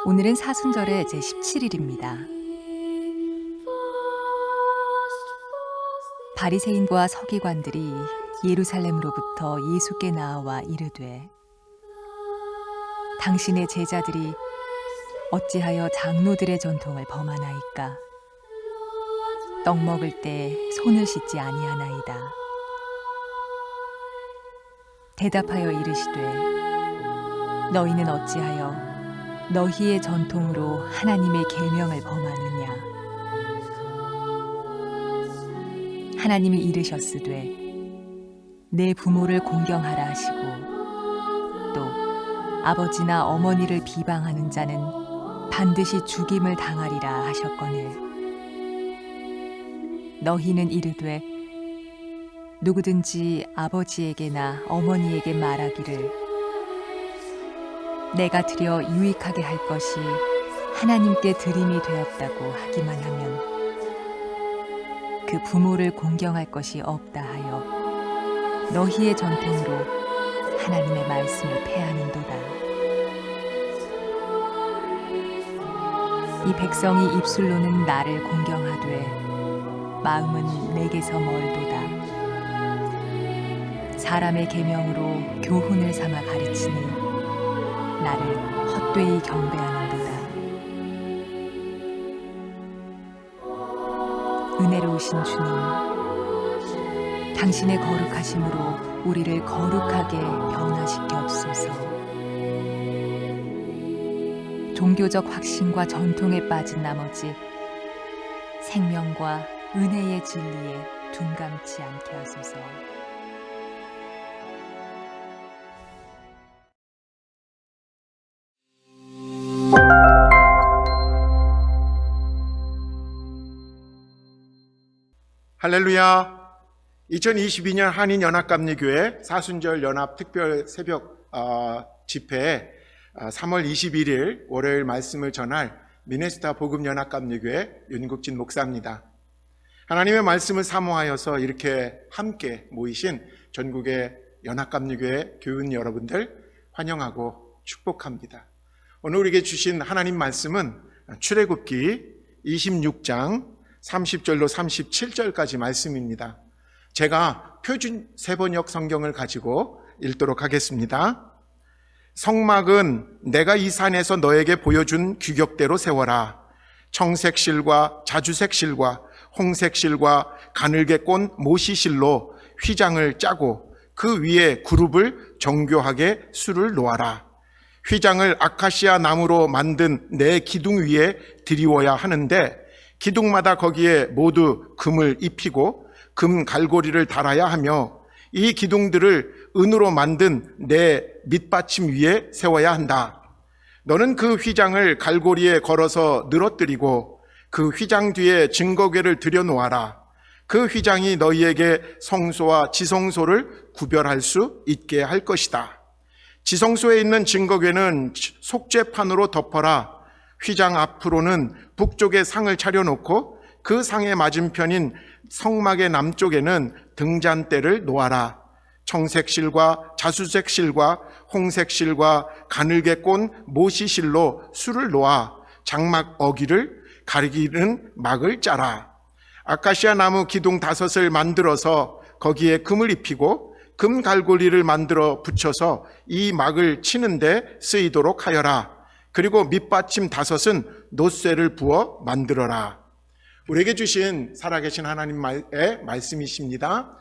오늘은 사순절의 제17일입니다. 바리새인과 서기관들이 예루살렘으로부터 예수께 나와 이르되, 당신의 제자들이 어찌하여 장로들의 전통을 범하나이까? 떡 먹을 때 손을 씻지 아니하나이다. 대답하여 이르시되, 너희는 어찌하여 너희의 전통으로 하나님의 계명을 범하느냐? 하나님이 이르셨으되, 내 부모를 공경하라 하시고, 또 아버지나 어머니를 비방하는 자는 반드시 죽임을 당하리라 하셨거늘, 너희는 이르되, 누구든지 아버지에게나 어머니에게 말하기를 내가 드려 유익하게 할 것이 하나님께 드림이 되었다고 하기만 하면 그 부모를 공경할 것이 없다 하여 너희의 전통으로 하나님의 말씀을 폐하는도다. 이 백성이 입술로는 나를 공경하되 마음은 내게서 멀도다. 사람의 계명으로 교훈을 삼아 가르치니 나를 헛되이 경배하는도다. 은혜로우신 주님, 당신의 거룩하심으로 우리를 거룩하게 변화시켜주소서. 종교적 확신과 전통에 빠진 나머지 생명과 은혜의 진리에 둔감치 않게 하소서. 할렐루야. 2022년 한인연합감리교회 사순절 연합 특별 새벽 집회에 3월 21일 월요일 말씀을 전할 미네소타 복음연합감리교회 윤국진 목사입니다. 하나님의 말씀을 사모하여서 이렇게 함께 모이신 전국의 연합감리교회 교인 여러분들 환영하고 축복합니다. 오늘 우리에게 주신 하나님 말씀은 출애굽기 26장 30절로 37절까지 말씀입니다. 제가 표준 세번역 성경을 가지고 읽도록 하겠습니다. 성막은 내가 이 산에서 너에게 보여준 규격대로 세워라. 청색실과 자주색실과 홍색실과 가늘게 꼰 모시실로 휘장을 짜고 그 위에 그룹을 정교하게 수를 놓아라. 휘장을 아카시아 나무로 만든 내 기둥 위에 드리워야 하는데 기둥마다 거기에 모두 금을 입히고 금 갈고리를 달아야 하며 이 기둥들을 은으로 만든 내 밑받침 위에 세워야 한다. 너는 그 휘장을 갈고리에 걸어서 늘어뜨리고 그 휘장 뒤에 증거궤를 들여놓아라. 그 휘장이 너희에게 성소와 지성소를 구별할 수 있게 할 것이다. 지성소에 있는 증거궤는 속죄판으로 덮어라. 휘장 앞으로는 북쪽에 상을 차려놓고 그 상의 맞은편인 성막의 남쪽에는 등잔대를 놓아라. 청색실과 자수색실과 홍색실과 가늘게 꼰 모시실로 수를 놓아 장막 어기를 가리기는 막을 짜라. 아카시아 나무 기둥 5을 만들어서 거기에 금을 입히고 금 갈고리를 만들어 붙여서 이 막을 치는데 쓰이도록 하여라. 그리고 밑받침 5은 놋쇠를 부어 만들어라. 우리에게 주신 살아계신 하나님의 말씀이십니다.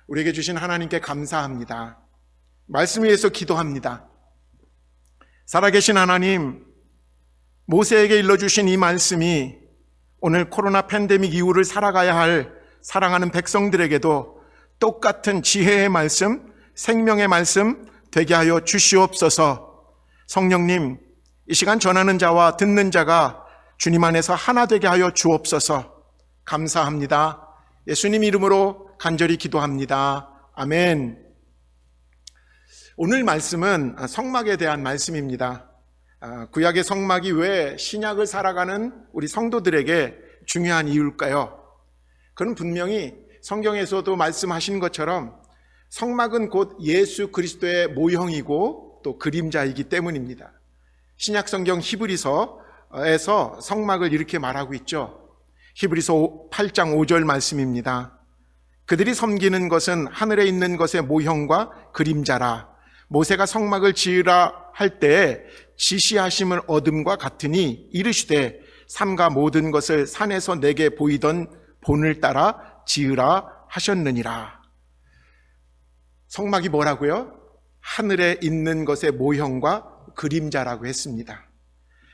우리에게 주신 하나님께 감사합니다. 말씀을 위해서 기도합니다. 살아계신 하나님, 모세에게 일러주신 이 말씀이 오늘 코로나 팬데믹 이후를 살아가야 할 사랑하는 백성들에게도 똑같은 지혜의 말씀, 생명의 말씀 되게 하여 주시옵소서. 성령님, 이 시간 전하는 자와 듣는 자가 주님 안에서 하나 되게 하여 주옵소서. 감사합니다. 예수님 이름으로 간절히 기도합니다. 아멘. 오늘 말씀은 성막에 대한 말씀입니다. 구약의 성막이 왜 신약을 살아가는 우리 성도들에게 중요한 이유일까요? 그건 분명히 성경에서도 말씀하신 것처럼 성막은 곧 예수 그리스도의 모형이고 또 그림자이기 때문입니다. 신약 성경 히브리서에서 성막을 이렇게 말하고 있죠. 히브리서 8장 5절 말씀입니다. 그들이 섬기는 것은 하늘에 있는 것의 모형과 그림자라. 모세가 성막을 지으라 할 때 지시하심을 얻음과 같으니 이르시되 삼가 모든 것을 산에서 내게 보이던 본을 따라 지으라 하셨느니라. 성막이 뭐라고요? 하늘에 있는 것의 모형과 그림자라고 했습니다.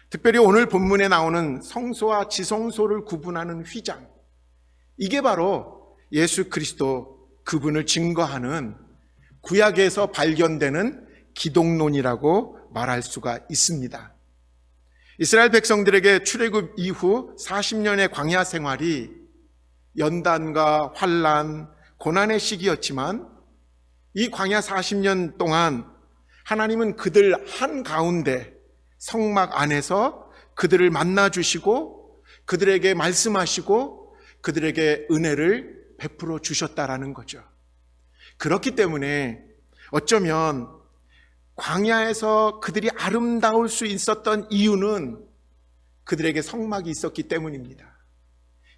특별히 오늘 본문에 나오는 성소와 지성소를 구분하는 휘장, 이게 바로 예수 그리스도 그분을 증거하는 구약에서 발견되는 기독론이라고 말할 수가 있습니다. 이스라엘 백성들에게 출애굽 이후 40년의 광야 생활이 연단과 환난, 고난의 시기였지만 이 광야 40년 동안 하나님은 그들 한가운데 성막 안에서 그들을 만나주시고 그들에게 말씀하시고 그들에게 은혜를 베풀어 주셨다라는 거죠. 그렇기 때문에 어쩌면 광야에서 그들이 아름다울 수 있었던 이유는 그들에게 성막이 있었기 때문입니다.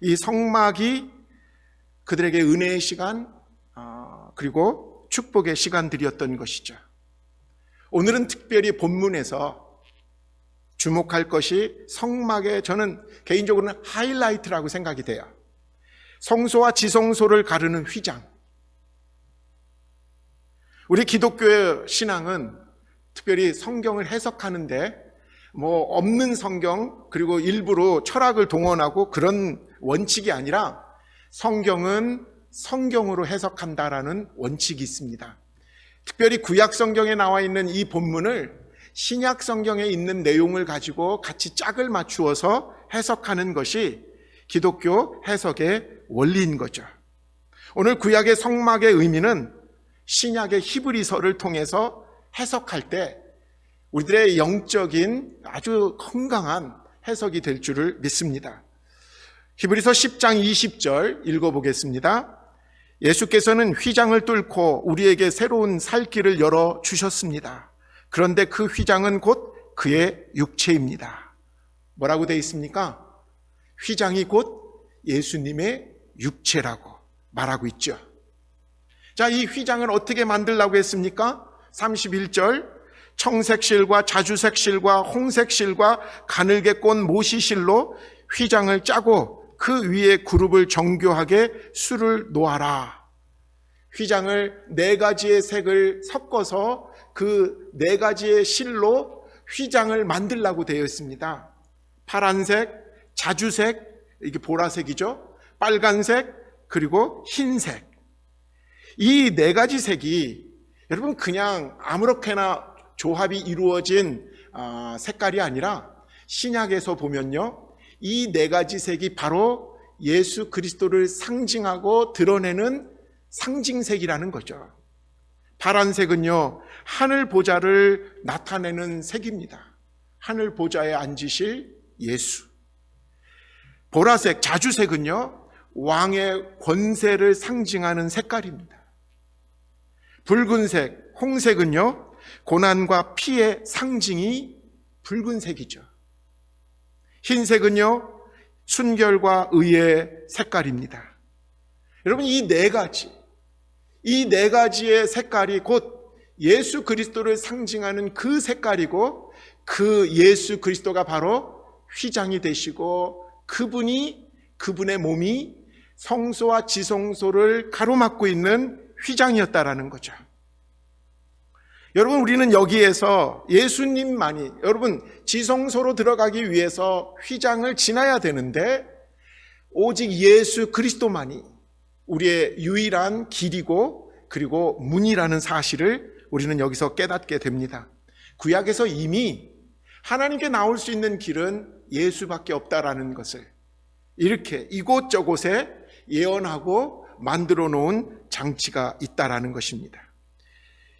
이 성막이 그들에게 은혜의 시간 그리고 축복의 시간들이었던 것이죠. 오늘은 특별히 본문에서 주목할 것이 성막의, 저는 개인적으로는 하이라이트라고 생각이 돼요. 성소와 지성소를 가르는 휘장. 우리 기독교의 신앙은 특별히 성경을 해석하는데 없는 성경 그리고 일부러 철학을 동원하고 그런 원칙이 아니라 성경은 성경으로 해석한다라는 원칙이 있습니다. 특별히 구약 성경에 나와 있는 이 본문을 신약 성경에 있는 내용을 가지고 같이 짝을 맞추어서 해석하는 것이 기독교 해석의 원리인 거죠. 오늘 구약의 성막의 의미는 신약의 히브리서를 통해서 해석할 때 우리들의 영적인 아주 건강한 해석이 될 줄을 믿습니다. 히브리서 10장 20절 읽어보겠습니다. 예수께서는 휘장을 뚫고 우리에게 새로운 살 길을 열어주셨습니다. 그런데 그 휘장은 곧 그의 육체입니다. 뭐라고 되어 있습니까? 휘장이 곧 예수님의 육체라고 말하고 있죠. 자, 이 휘장을 어떻게 만들라고 했습니까? 31절, 청색실과 자주색실과 홍색실과 가늘게 꼰 모시실로 휘장을 짜고 그 위에 그룹을 정교하게 수를 놓아라. 휘장을 4가지의 색을 섞어서 그 4가지의 실로 휘장을 만들라고 되어 있습니다. 파란색, 자주색, 이게 보라색이죠. 빨간색, 그리고 흰색. 이 4가지 색이 여러분 그냥 아무렇게나 조합이 이루어진 색깔이 아니라 신약에서 보면요, 이 4가지 색이 바로 예수 그리스도를 상징하고 드러내는 상징색이라는 거죠. 파란색은요, 하늘 보좌를 나타내는 색입니다. 하늘 보좌에 앉으실 예수. 보라색, 자주색은요, 왕의 권세를 상징하는 색깔입니다. 붉은색, 홍색은요, 고난과 피의 상징이 붉은색이죠. 흰색은요, 순결과 의의 색깔입니다. 여러분, 이 4가지, 이 4가지의 색깔이 곧 예수 그리스도를 상징하는 그 색깔이고, 그 예수 그리스도가 바로 휘장이 되시고, 그분의 몸이 성소와 지성소를 가로막고 있는 휘장이었다라는 거죠. 여러분, 우리는 여기에서 예수님만이, 여러분, 지성소로 들어가기 위해서 휘장을 지나야 되는데 오직 예수 그리스도만이 우리의 유일한 길이고 그리고 문이라는 사실을 우리는 여기서 깨닫게 됩니다. 구약에서 이미 하나님께 나올 수 있는 길은 예수밖에 없다라는 것을 이렇게 이곳저곳에 예언하고 만들어 놓은 장치가 있다라는 것입니다.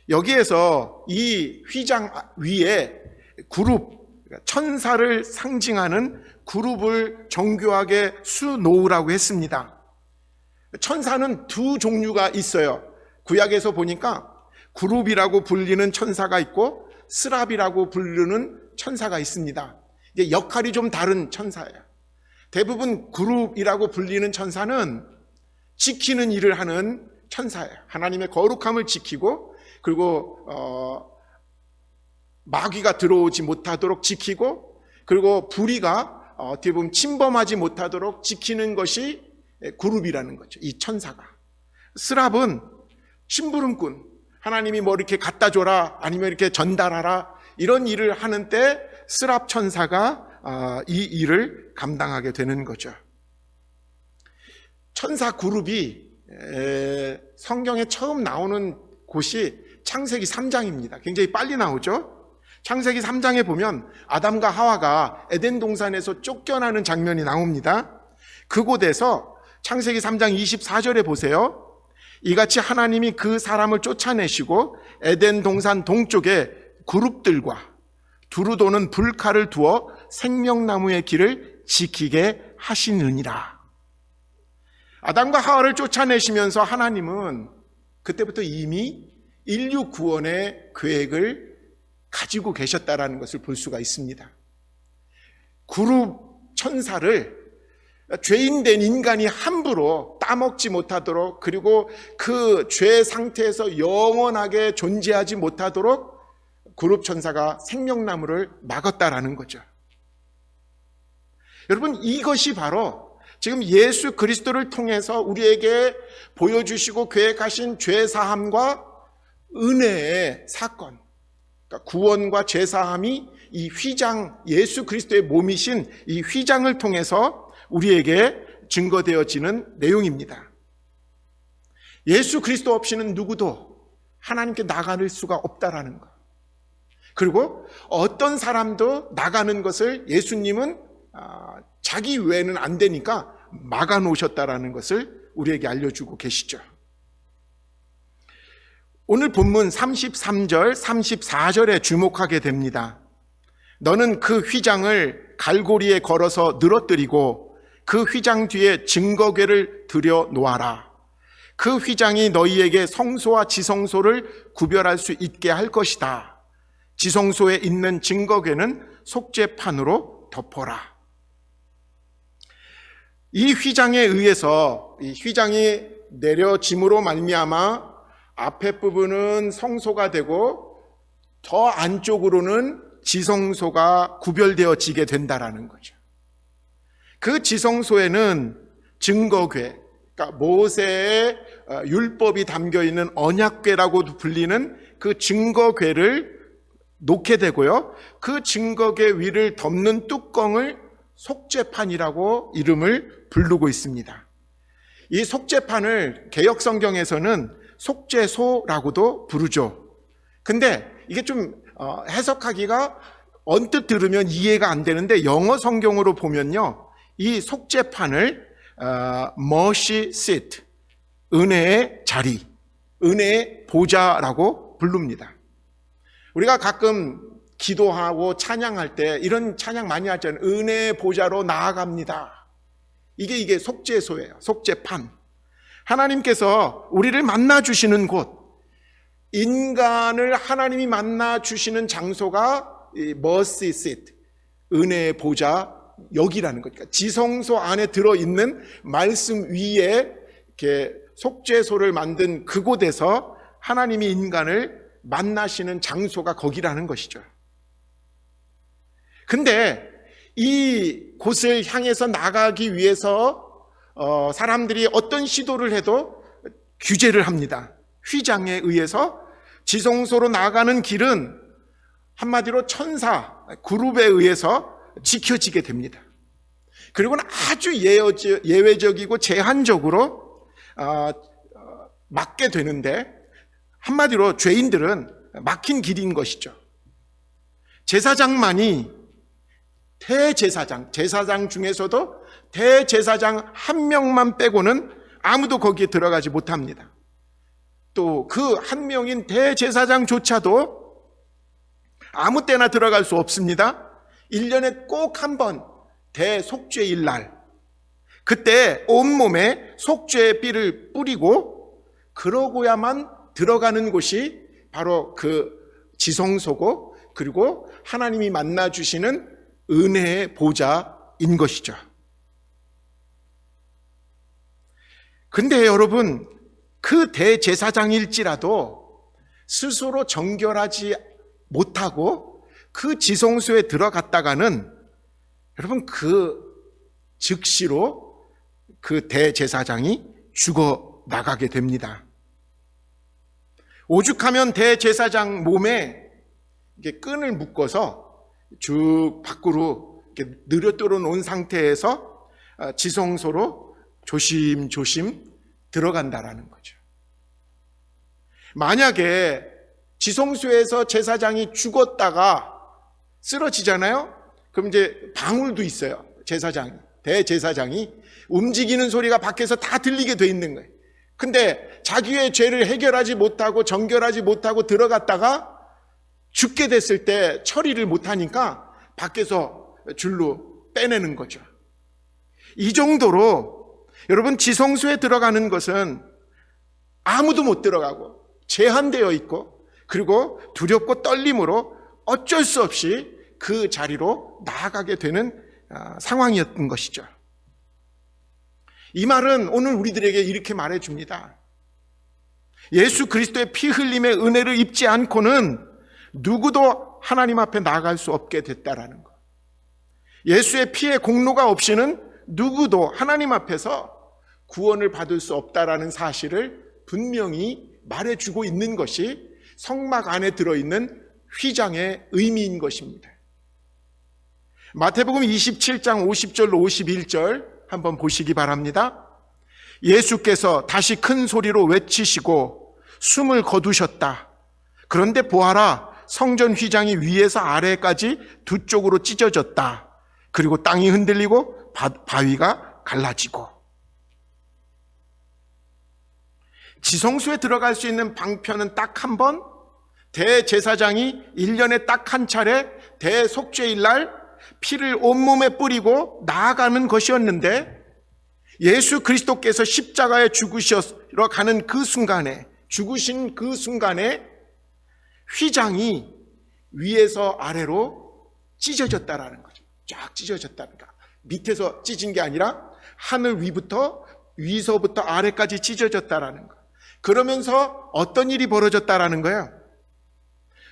여기에서 이 휘장 위에 그룹, 천사를 상징하는 그룹을 정교하게 수놓으라고 했습니다. 천사는 2 종류가 있어요. 구약에서 보니까 그룹이라고 불리는 천사가 있고 스랍이라고 부르는 천사가 있습니다. 이게 역할이 좀 다른 천사예요. 대부분 그룹이라고 불리는 천사는 지키는 일을 하는 천사예요. 하나님의 거룩함을 지키고, 그리고 마귀가 들어오지 못하도록 지키고, 그리고 불의가 어떻게 보면 침범하지 못하도록 지키는 것이 그룹이라는 거죠. 이 천사가. 스랍은 심부름꾼, 하나님이 뭐 이렇게 갖다 줘라, 아니면 이렇게 전달하라, 이런 일을 하는 때 스랍 천사가 이 일을 감당하게 되는 거죠. 천사 그룹이 성경에 처음 나오는 곳이 창세기 3장입니다. 굉장히 빨리 나오죠. 창세기 3장에 보면 아담과 하와가 에덴 동산에서 쫓겨나는 장면이 나옵니다. 그곳에서 창세기 3장 24절에 보세요. 이같이 하나님이 그 사람을 쫓아내시고 에덴 동산 동쪽에 그룹들과 두루 도는 불칼을 두어 생명나무의 길을 지키게 하시느니라. 아담과 하와를 쫓아내시면서 하나님은 그때부터 이미 인류 구원의 계획을 가지고 계셨다라는 것을 볼 수가 있습니다. 그룹 천사를 죄인된 인간이 함부로 따먹지 못하도록, 그리고 그 죄 상태에서 영원하게 존재하지 못하도록 그룹 천사가 생명나무를 막았다라는 거죠. 여러분, 이것이 바로 지금 예수 그리스도를 통해서 우리에게 보여주시고 계획하신 죄사함과 은혜의 사건, 그러니까 구원과 죄사함이 이 휘장, 예수 그리스도의 몸이신 이 휘장을 통해서 우리에게 증거되어지는 내용입니다. 예수 그리스도 없이는 누구도 하나님께 나갈 수가 없다라는 것. 그리고 어떤 사람도 나가는 것을 예수님은 자기 외에는 안 되니까 막아놓으셨다라는 것을 우리에게 알려주고 계시죠. 오늘 본문 33절, 34절에 주목하게 됩니다. 너는 그 휘장을 갈고리에 걸어서 늘어뜨리고 그 휘장 뒤에 증거궤를 들여 놓아라. 그 휘장이 너희에게 성소와 지성소를 구별할 수 있게 할 것이다. 지성소에 있는 증거궤는 속죄판으로 덮어라. 이 휘장에 의해서, 이 휘장이 내려짐으로 말미암아 앞에 부분은 성소가 되고 더 안쪽으로는 지성소가 구별되어지게 된다라는 거죠. 그 지성소에는 증거궤, 그러니까 모세의 율법이 담겨있는 언약궤라고 불리는 그 증거궤를 놓게 되고요. 그 증거궤 위를 덮는 뚜껑을 속죄판이라고 이름을 부르고 있습니다. 이 속죄판을 개역 성경에서는 속죄소라고도 부르죠. 근데 이게 좀 해석하기가 언뜻 들으면 이해가 안 되는데 영어 성경으로 보면요, 이 속죄판을 mercy seat, 은혜의 자리, 은혜의 보좌라고 부릅니다. 우리가 가끔 기도하고 찬양할 때 이런 찬양 많이 하잖아요. 은혜의 보좌로 나아갑니다. 이게 속죄소예요. 속죄판. 하나님께서 우리를 만나 주시는 곳, 인간을 하나님이 만나 주시는 장소가 이 mercy seat, 은혜의 보좌, 여기라는 거니까 지성소 안에 들어있는 말씀 위에 이렇게 속죄소를 만든 그곳에서 하나님이 인간을 만나시는 장소가 거기라는 것이죠. 근데 이 곳을 향해서 나가기 위해서 사람들이 어떤 시도를 해도 규제를 합니다. 휘장에 의해서 지성소로 나가는 길은 한마디로 천사, 그룹에 의해서 지켜지게 됩니다. 그리고는 아주 예외적이고 제한적으로 막게 되는데, 한마디로 죄인들은 막힌 길인 것이죠. 제사장만이 제사장 중에서도 대제사장 한 명만 빼고는 아무도 거기에 들어가지 못합니다. 또 그 한 명인 대제사장조차도 아무 때나 들어갈 수 없습니다. 1년에 꼭 한 번 대속죄일 날, 그때 온몸에 속죄의 삐를 뿌리고 그러고야만 들어가는 곳이 바로 그 지성소고, 그리고 하나님이 만나 주시는 은혜의 보좌인 것이죠. 근데 여러분, 그 대제사장일지라도 스스로 정결하지 못하고 그 지성소에 들어갔다가는 여러분 즉시로 그 대제사장이 죽어 나가게 됩니다. 오죽하면 대제사장 몸에 이렇게 끈을 묶어서 쭉 밖으로 이렇게 느려뜨려 놓은 상태에서 지성소로 조심조심 들어간다라는 거죠. 만약에 지성소에서 제사장이 죽었다가 쓰러지잖아요? 그럼 이제 방울도 있어요. 대제사장이 움직이는 소리가 밖에서 다 들리게 돼 있는 거예요. 근데 자기의 죄를 해결하지 못하고 정결하지 못하고 들어갔다가 죽게 됐을 때 처리를 못하니까 밖에서 줄로 빼내는 거죠. 이 정도로 여러분, 지성소에 들어가는 것은 아무도 못 들어가고 제한되어 있고, 그리고 두렵고 떨림으로 어쩔 수 없이 그 자리로 나아가게 되는 상황이었던 것이죠. 이 말은 오늘 우리들에게 이렇게 말해줍니다. 예수 그리스도의 피 흘림의 은혜를 입지 않고는 누구도 하나님 앞에 나아갈 수 없게 됐다라는 것. 예수의 피의 공로가 없이는 누구도 하나님 앞에서 구원을 받을 수 없다라는 사실을 분명히 말해주고 있는 것이 성막 안에 들어있는 휘장의 의미인 것입니다. 마태복음 27장 50절로 51절 한번 보시기 바랍니다. 예수께서 다시 큰 소리로 외치시고 숨을 거두셨다. 그런데 보아라, 성전 휘장이 위에서 아래까지 두 쪽으로 찢어졌다. 그리고 땅이 흔들리고 바위가 갈라지고. 지성소에 들어갈 수 있는 방편은 딱 한 번, 대제사장이 1년에 딱 한 차례 대속죄일 날 피를 온몸에 뿌리고 나아가는 것이었는데, 예수 그리스도께서 십자가에 죽으시러 가는 그 순간에, 죽으신 그 순간에 휘장이 위에서 아래로 찢어졌다라는 거죠. 쫙 찢어졌다는 거. 밑에서 찢은 게 아니라 하늘 위서부터 아래까지 찢어졌다라는 거. 그러면서 어떤 일이 벌어졌다라는 거예요?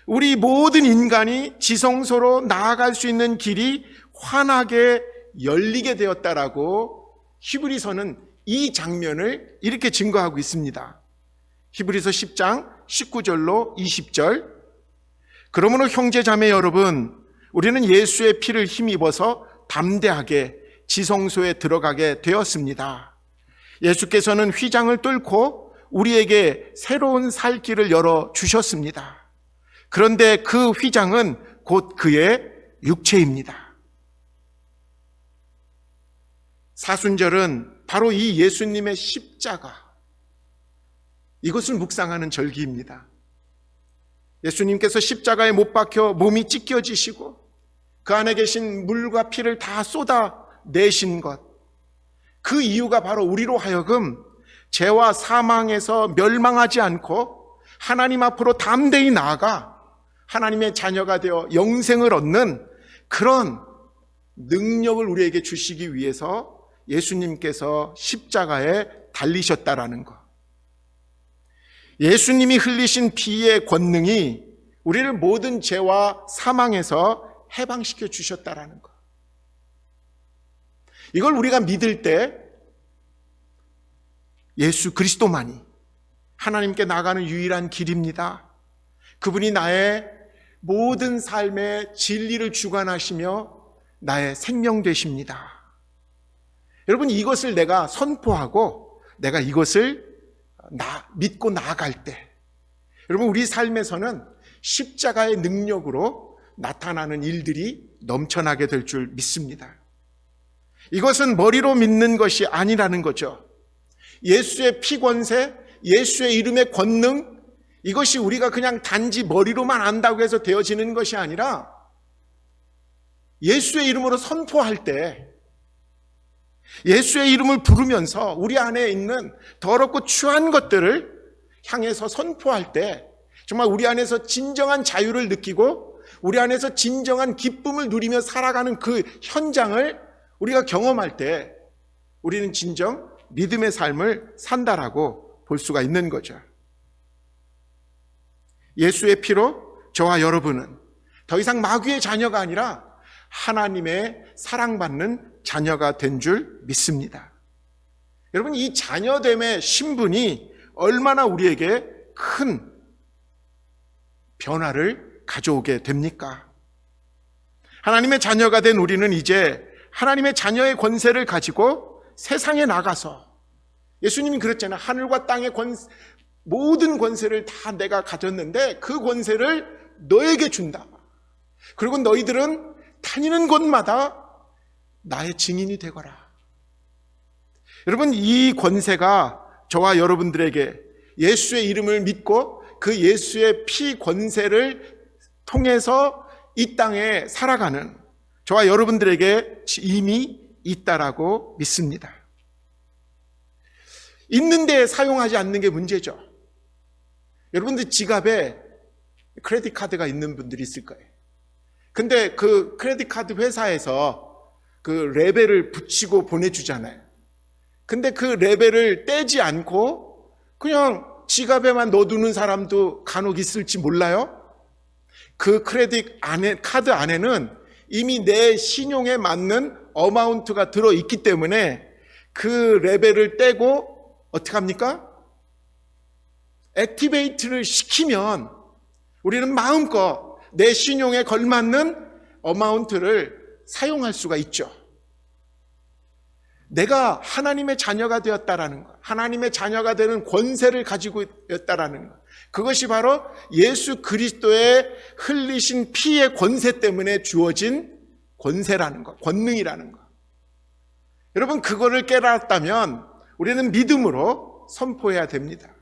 우리 모든 인간이 지성소로 나아갈 수 있는 길이 환하게 열리게 되었다라고 히브리서는 이 장면을 이렇게 증거하고 있습니다. 히브리서 10장 19절로 20절. 그러므로 형제자매 여러분, 우리는 예수의 피를 힘입어서 담대하게 지성소에 들어가게 되었습니다. 예수께서는 휘장을 뚫고 우리에게 새로운 살 길을 열어주셨습니다. 그런데 그 휘장은 곧 그의 육체입니다. 사순절은 바로 이 예수님의 십자가, 이것을 묵상하는 절기입니다. 예수님께서 십자가에 못 박혀 몸이 찢겨지시고 그 안에 계신 물과 피를 다 쏟아내신 것, 그 이유가 바로 우리로 하여금 죄와 사망에서 멸망하지 않고 하나님 앞으로 담대히 나아가 하나님의 자녀가 되어 영생을 얻는 그런 능력을 우리에게 주시기 위해서 예수님께서 십자가에 달리셨다라는 것. 예수님이 흘리신 피의 권능이 우리를 모든 죄와 사망에서 해방시켜 주셨다라는 것. 이걸 우리가 믿을 때 예수 그리스도만이 하나님께 나가는 유일한 길입니다. 그분이 나의 모든 삶의 진리를 주관하시며 나의 생명 되십니다. 여러분, 이것을 내가 선포하고 내가 이것을 믿고 나아갈 때, 여러분, 우리 삶에서는 십자가의 능력으로 나타나는 일들이 넘쳐나게 될 줄 믿습니다. 이것은 머리로 믿는 것이 아니라는 거죠. 예수의 피권세, 예수의 이름의 권능, 이것이 우리가 그냥 단지 머리로만 안다고 해서 되어지는 것이 아니라 예수의 이름으로 선포할 때, 예수의 이름을 부르면서 우리 안에 있는 더럽고 추한 것들을 향해서 선포할 때 정말 우리 안에서 진정한 자유를 느끼고 우리 안에서 진정한 기쁨을 누리며 살아가는 그 현장을 우리가 경험할 때 우리는 진정 믿음의 삶을 산다라고 볼 수가 있는 거죠. 예수의 피로 저와 여러분은 더 이상 마귀의 자녀가 아니라 하나님의 사랑받는 자녀가 된 줄 믿습니다. 여러분, 이 자녀됨의 신분이 얼마나 우리에게 큰 변화를 가져오게 됩니까? 하나님의 자녀가 된 우리는 이제 하나님의 자녀의 권세를 가지고 세상에 나가서, 예수님이 그랬잖아요. 하늘과 땅의 모든 권세를 다 내가 가졌는데 그 권세를 너에게 준다. 그리고 너희들은 다니는 곳마다 나의 증인이 되거라. 여러분, 이 권세가 저와 여러분들에게 예수의 이름을 믿고 그 예수의 피 권세를 통해서 이 땅에 살아가는 저와 여러분들에게 이미 있다라고 믿습니다. 있는데 사용하지 않는 게 문제죠. 여러분들 지갑에 크레딧 카드가 있는 분들이 있을 거예요. 근데 그 크레딧 카드 회사에서 그 레벨을 붙이고 보내주잖아요. 근데 그 레벨을 떼지 않고 그냥 지갑에만 넣어두는 사람도 간혹 있을지 몰라요. 그 크레딧 카드 안에는 이미 내 신용에 맞는 어마운트가 들어있기 때문에 그 레벨을 떼고 어떻게 합니까? 액티베이트를 시키면 우리는 마음껏 내 신용에 걸맞는 어마운트를 사용할 수가 있죠. 내가 하나님의 자녀가 되었다라는 것, 하나님의 자녀가 되는 권세를 가지고 있다라는 것, 그것이 바로 예수 그리스도의 흘리신 피의 권세 때문에 주어진 권세라는 것, 권능이라는 것. 여러분, 그거를 깨달았다면 우리는 믿음으로 선포해야 됩니다.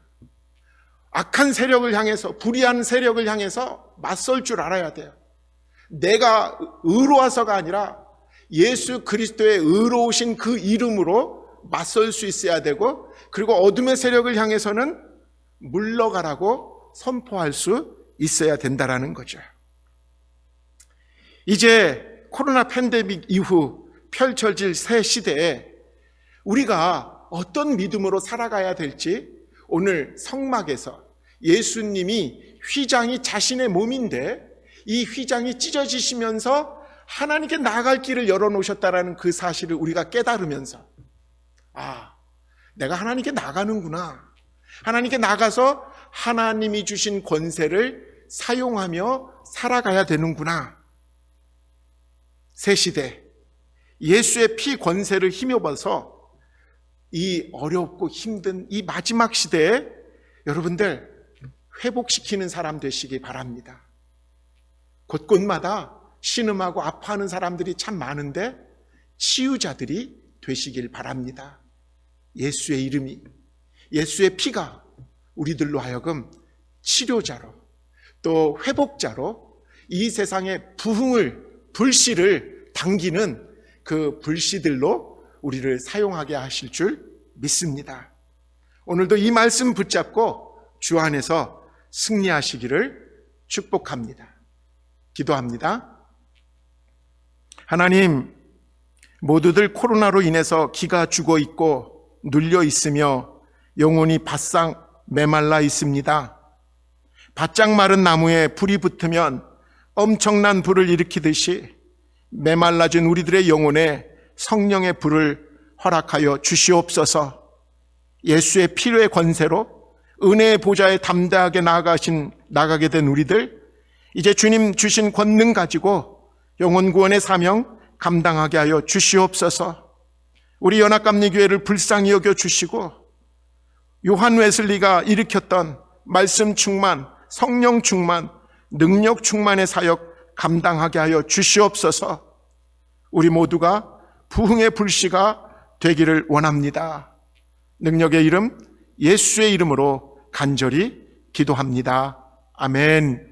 악한 세력을 향해서, 불의한 세력을 향해서 맞설 줄 알아야 돼요. 내가 의로워서가 아니라 예수 그리스도의 의로우신 그 이름으로 맞설 수 있어야 되고, 그리고 어둠의 세력을 향해서는 물러가라고 선포할 수 있어야 된다라는 거죠. 이제 코로나 팬데믹 이후 펼쳐질 새 시대에 우리가 어떤 믿음으로 살아가야 될지 오늘 성막에서 예수님이 휘장이 자신의 몸인데 이 휘장이 찢어지시면서 하나님께 나아갈 길을 열어놓으셨다라는 그 사실을 우리가 깨달으면서, 아, 내가 하나님께 나가는구나. 하나님께 나가서 하나님이 주신 권세를 사용하며 살아가야 되는구나. 새 시대, 예수의 피 권세를 힘입어서 이 어렵고 힘든 이 마지막 시대에 여러분들 회복시키는 사람 되시기 바랍니다. 곳곳마다 신음하고 아파하는 사람들이 참 많은데 치유자들이 되시길 바랍니다. 예수의 이름이, 예수의 피가 우리들로 하여금 치료자로 또 회복자로 이 세상의 불씨를 당기는 그 불씨들로 우리를 사용하게 하실 줄 믿습니다. 오늘도 이 말씀 붙잡고 주 안에서 승리하시기를 축복합니다. 기도합니다. 하나님, 모두들 코로나로 인해서 기가 죽어 있고 눌려 있으며 영혼이 바싹 메말라 있습니다. 바짝 마른 나무에 불이 붙으면 엄청난 불을 일으키듯이 메말라진 우리들의 영혼에 성령의 불을 허락하여 주시옵소서. 예수의 피로의 권세로 은혜의 보좌에 담대하게 나가게 된 우리들, 이제 주님 주신 권능 가지고 영혼 구원의 사명 감당하게 하여 주시옵소서. 우리 연합감리교회를 불쌍히 여겨 주시고 요한 웨슬리가 일으켰던 말씀 충만, 성령 충만, 능력 충만의 사역 감당하게 하여 주시옵소서. 우리 모두가 부흥의 불씨가 되기를 원합니다. 능력의 이름 예수의 이름으로 간절히 기도합니다. 아멘.